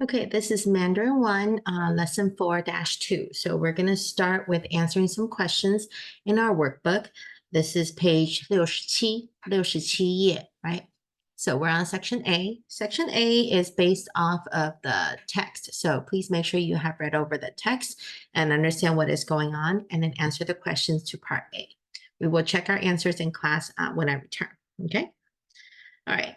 Okay, this is Mandarin 1, lesson 4-2. So we're going to start with answering some questions in our workbook. This is page 67页, right? So we're on section A. Section A is based off of the text. So please make sure you have read over the text and understand what is going on, and then answer the questions to part A. We will check our answers in class when I return, okay? All right.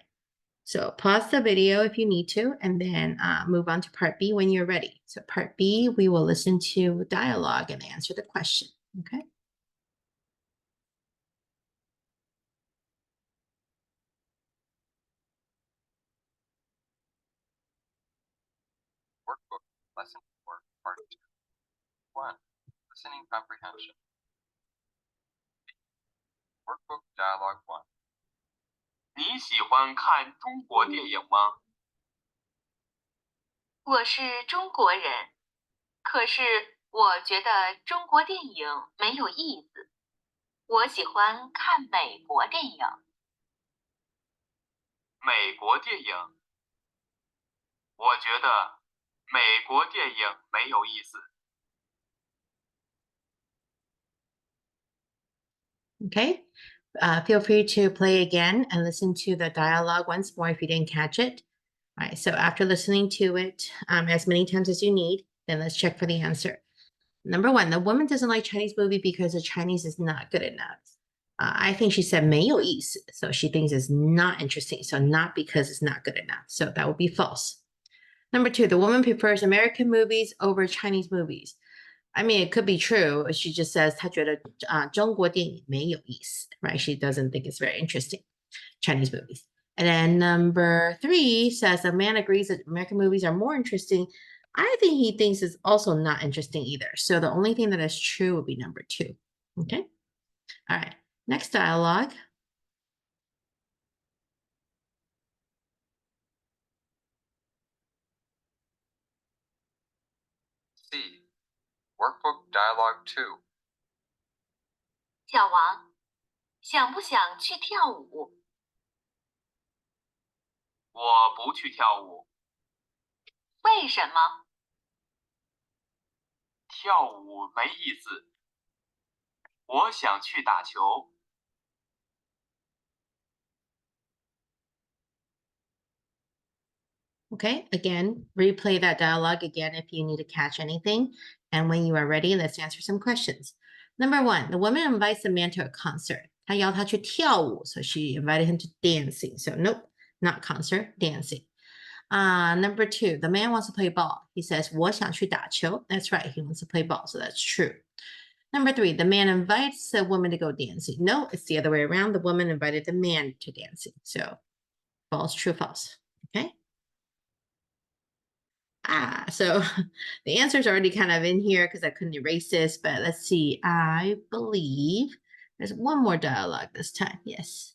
So pause the video if you need to, and then move on to part B when you're ready. So part B, we will listen to dialogue and answer the question, okay? Workbook, Lesson 4, Part 2. 1. Listening Comprehension. Workbook Dialogue 1. 你喜欢看中国电影吗？我是中国人，可是我觉得中国电影没有意思。我喜欢看美国电影。美国电影。我觉得美国电影没有意思。Okay. Feel free to play again and listen to the dialogue once more if you didn't catch it. All right, so after listening to it as many times as you need, then let's check for the answer. Number 1, the woman doesn't like Chinese movie because the Chinese is not good enough. I think she said 没有意思, so she thinks it's not interesting, so not because it's not good enough. So that would be false. Number 2, the woman prefers American movies over Chinese movies. I mean, it could be true. She just says 她觉得中国电影没有意思, right? She doesn't think it's very interesting, Chinese movies. And then number 3 says the man agrees that American movies are more interesting. I think he thinks it's also not interesting either. So the only thing that is true would be number 2. Okay. All right. Next dialogue. C. Workbook Dialogue 2. 小王，想不想去跳舞？我不去跳舞。为什么？跳舞没意思。我想去打球。Okay, again, replay that dialogue again if you need to catch anything. And when you are ready, let's answer some questions. Number 1, the woman invites the man to a concert. 她邀他去跳舞, so she invited him to dancing. So nope, not concert, dancing. Number 2, the man wants to play ball. He says, 我想去打球. That's right, he wants to play ball, so that's true. Number 3, the man invites the woman to go dancing. No, it's the other way around. The woman invited the man to dancing. So false, true, false. Okay. So the answer is already kind of in here because I couldn't erase this, but let's see. I believe there's one more dialogue this time. Yes.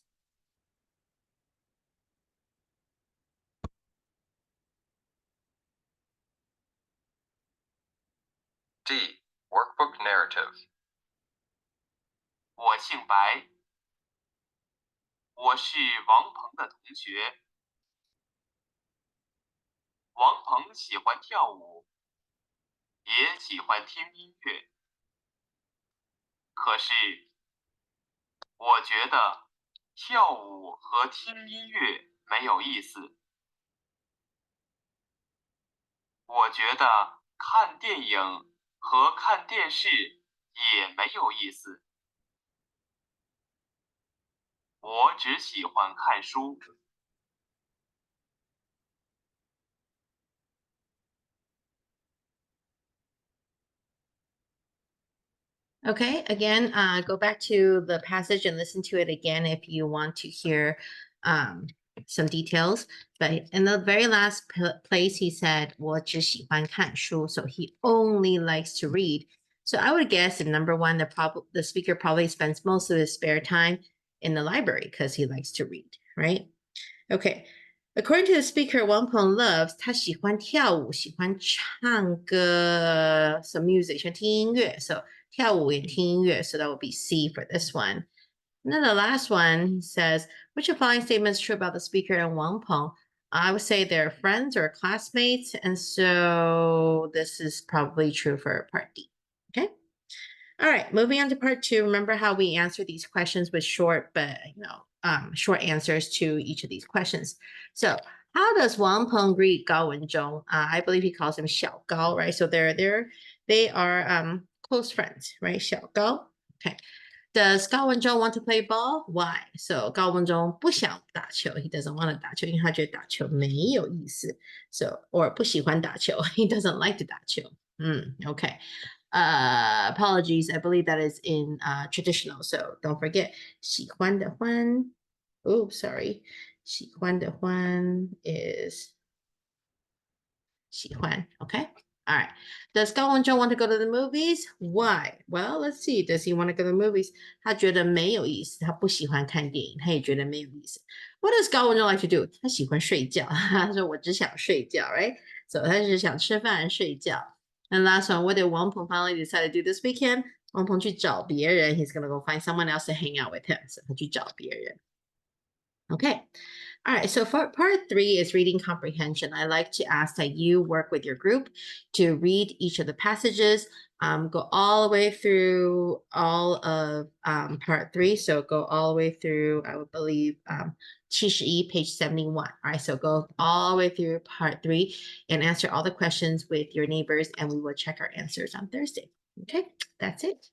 D. Workbook Narrative. 我姓白。我是王鹏的同学。王鹏喜欢跳舞，也喜欢听音乐。可是，我觉得跳舞和听音乐没有意思。我觉得看电影和看电视也没有意思。我只喜欢看书。Okay, again, go back to the passage and listen to it again if you want to hear some details. But in the very last place, he said, 我只喜欢看书, so he only likes to read. So I would guess in number 1, the speaker probably spends most of his spare time in the library because he likes to read, right? Okay. According to the speaker, Wang Peng loves 他喜欢跳舞，喜欢唱歌 some music, 喜欢听音乐 so 跳舞也听音乐 so that would be C for this one. And then the last one says, which of the following statements is true about the speaker and Wang Peng? I would say they're friends or classmates. And so this is probably true for part D. Okay. All right, moving on to part 2. Remember how we answer these questions with short, but short answers to each of these questions. So, how does Wang Peng greet Gao Wenzhong? I believe he calls him Xiao Gao, right? So they are close friends, right? Xiao Gao. Okay. Does Gao Wenzhong want to play ball? Why? So 高文中不想打球 he doesn't want to 打球，因为他觉得打球没有意思。So or 不喜欢打球 he doesn't like to 打球。Okay. Apologies, I believe that is in traditional, so don't forget 喜欢的欢 oh sorry 喜欢的欢 is 喜欢 okay. All right. Does Gao Wenzhong want to go to the movies? Why? Well, let's see. Does he want to go to the movies? 他觉得没有意思，他不喜欢看电影，他也觉得没有意思。What does Gao Wenzhong like to do? 他喜欢睡觉，他说我只想睡觉 right? So 他只想吃饭睡觉。And last one, what did Wang Peng finally decide to do this weekend? 王鹏去找别人 he's gonna go find someone else to hang out with him. So 他去找别人。Okay. All right. So for part 3 is reading comprehension. I like to ask that you work with your group to read each of the passages. Go all the way through all of part 3. So go all the way through, I would believe, 71, page 71. All right. So go all the way through part 3 and answer all the questions with your neighbors, and we will check our answers on Thursday. Okay. That's it.